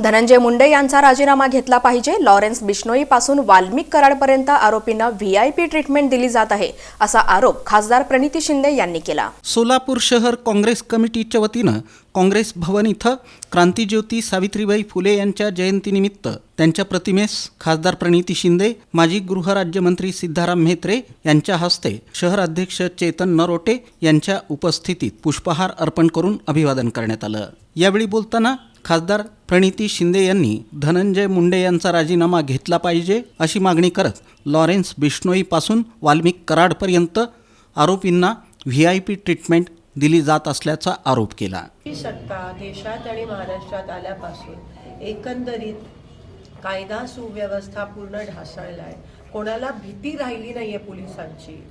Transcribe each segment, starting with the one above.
धनंजय मुंडे यांचा राजीनामा घेतला पाहिजे। लॉरेन्स बिश्नोई पासून वाल्मिक कराडपर्यंत आरोपींना व्हीआयपी ट्रीटमेंट दिली जात आहे, असा आरोप खासदार प्रणिती शिंदे यांनी केला। सोलापूर शहर काँग्रेस कमिटीच्या वतीनं काँग्रेस भवन इथं क्रांतिज्योती सावित्रीबाई फुले यांच्या जयंतीनिमित्त त्यांच्या प्रतिमेस खासदार प्रणिती शिंदे, माजी गृहराज्यमंत्री सिद्धाराम म्हेत्रे यांच्या हस्ते शहर अध्यक्ष चेतन नरोटे यांच्या उपस्थितीत पुष्पहार अर्पण करून अभिवादन करण्यात आलं। यावेळी बोलताना खासदार प्रणिती शिंदे यांनी धनंजय मुंडे यांचा राजीनामा घेतला पाहिजे अशी मागणी करत लॉरेन्स बिश्नोई पासून वाल्मिक कराडपर्यंत आरोपींना व्हीआयपी ट्रीटमेंट दिली जात असल्याचा आरोप केला। ही सत्ता देशात आणि महाराष्ट्रात आल्यापासून एकंदरीत कायदा सुव्यवस्था पूर्ण ढासळलाय। कोणाला भीती राहिली नाहीये पोलिसांची।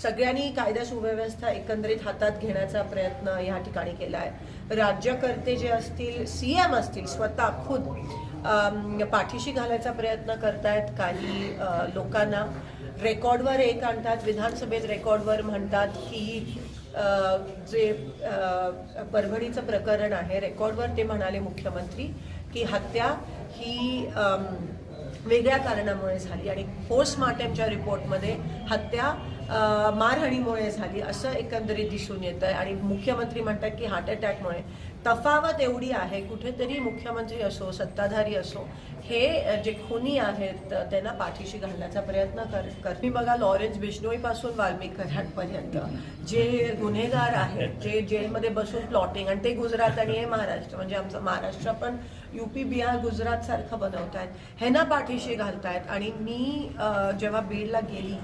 सगळ्यांनी कायदा सुव्यवस्था एकंदरीत हातात घेण्याचा प्रयत्न या ठिकाणी केलाय। राज्यकर्ते जे असतील, सीएम असतील, स्वतः खुद पाठीशी घालायचा प्रयत्न करतायत। काही लोकांना रेकॉर्डवर एक आणतात, विधानसभेत रेकॉर्डवर म्हणतात की जे परभणीचं प्रकरण आहे, रेकॉर्डवर ते म्हणाले मुख्यमंत्री की हत्या ही वेगळ्या कारणामुळे झाली आणि पोस्टमार्टमच्या रिपोर्टमध्ये हत्या मारहाणीमुळे झाली असं एकंदरीत दिसून येतं आहे। आणि मुख्यमंत्री म्हणतात की हार्ट अटॅकमुळे। तफावत एवढी आहे, कुठेतरी मुख्यमंत्री असो, सत्ताधारी असो, हे जे खुनी आहेत त्यांना पाठीशी घालण्याचा प्रयत्न करतात। मी बघा, लॉरेन्स बिश्नोई पासून वाल्मिक कराडपर्यंत जे गुन्हेगार आहेत, जे जेलमध्ये बसून प्लॉटिंग, आणि ते गुजरात आणि हे महाराष्ट्र, म्हणजे आमचं महाराष्ट्र पण यूपी बिहार गुजरात सारखं बनवतायत, ह्यांना पाठीशी घालतायत। आणि मी जेव्हा बीडला गेली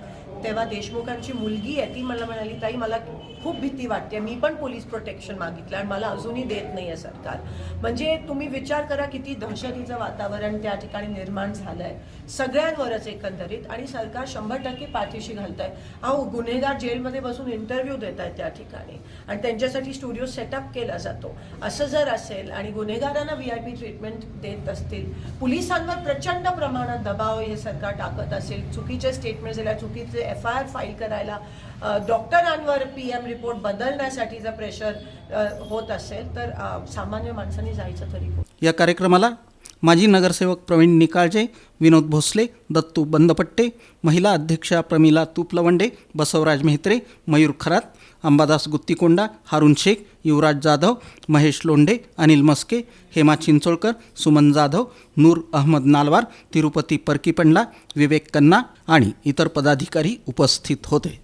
तेव्हा देशमुखांची मुलगी आहे, ती मला म्हणाली, ताई मला खूप भीती वाटते, मी पण पोलीस प्रोटेक्शन मागितलं आणि मला अजूनही देत नाही आहे सरकार। म्हणजे तुम्ही विचार करा किती दहशतीचं वातावरण त्या ठिकाणी निर्माण झालंय सगळ्यांवरच एकंदरीत। आणि सरकार 100% पाठीशी घालत आहे। अहो, गुन्हेगार जेलमध्ये बसून इंटरव्ह्यू देत आहेत त्या ठिकाणी आणि त्यांच्यासाठी स्टुडिओ सेटअप केला जातो। असं जर असेल आणि गुन्हेगारांना व्हीआयपी ट्रीटमेंट देत असतील, पोलिसांवर प्रचंड प्रमाणात दबाव हे सरकार टाकत असेल, चुकीचे स्टेटमेंट दिल्या, चुकीचे FIR फाईल करायला, डॉक्टरांवर PM रिपोर्ट बदलण्यासाठी जर प्रेशर होत असेल तर सामान्य माणसांनी जायचं तरी कुठे? या कार्यक्रमाला माजी नगरसेवक प्रवीण निकाळजे, विनोद भोसले, दत्तू बंदपट्टे, महिला अध्यक्षा प्रमिला तुपलवंडे, बसवराज म्हेत्रे, मयूर खरात, अंबादास गुत्तीकोंडा, हारून शेख, युवराज जाधव, महेश लोंढे, अनिल मस्के, हेमा चिंचोळकर, सुमन जाधव, नूर अहमद नालवार, तिरुपती परकीपंडला, विवेक कन्ना आणि इतर पदाधिकारी उपस्थित होते।